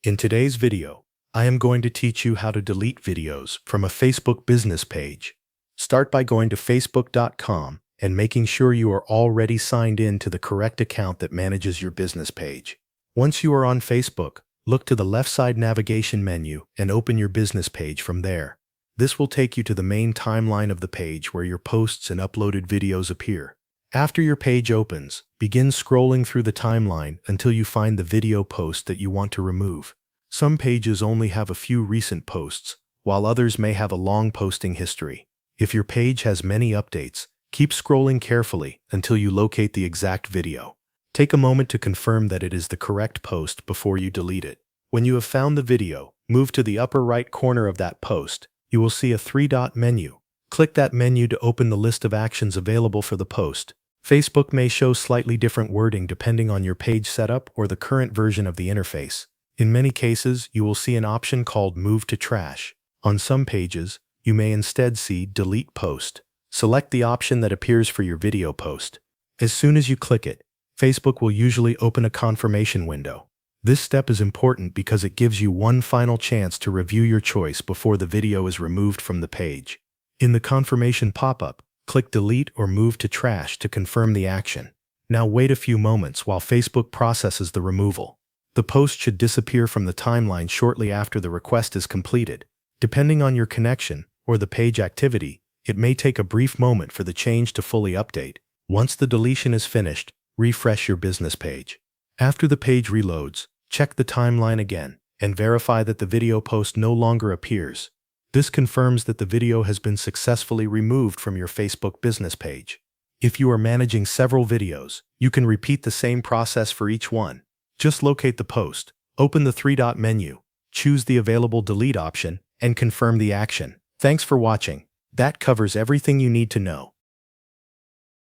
In today's video, I am going to teach you how to delete videos from a Facebook business page. Start by going to facebook.com and making sure you are already signed in to the correct account that manages your business page. Once you are on Facebook, look to the left side navigation menu and open your business page from there. This will take you to the main timeline of the page where your posts and uploaded videos appear. After your page opens, begin scrolling through the timeline until you find the video post that you want to remove. Some pages only have a few recent posts, while others may have a long posting history. If your page has many updates, keep scrolling carefully until you locate the exact video. Take a moment to confirm that it is the correct post before you delete it. When you have found the video, move to the upper right corner of that post. You will see a three-dot menu. Click that menu to open the list of actions available for the post. Facebook may show slightly different wording depending on your page setup or the current version of the interface. In many cases, you will see an option called Move to Trash. On some pages, you may instead see Delete Post. Select the option that appears for your video post. As soon as you click it, Facebook will usually open a confirmation window. This step is important because it gives you one final chance to review your choice before the video is removed from the page. In the confirmation pop-up, click Delete or Move to Trash to confirm the action. Now wait a few moments while Facebook processes the removal. The post should disappear from the timeline shortly after the request is completed. Depending on your connection or the page activity, it may take a brief moment for the change to fully update. Once the deletion is finished, refresh your business page. After the page reloads, check the timeline again and verify that the video post no longer appears. This confirms that the video has been successfully removed from your Facebook business page. If you are managing several videos, you can repeat the same process for each one. Just locate the post, open the three-dot menu, choose the available delete option, and confirm the action. Thanks for watching. That covers everything you need to know.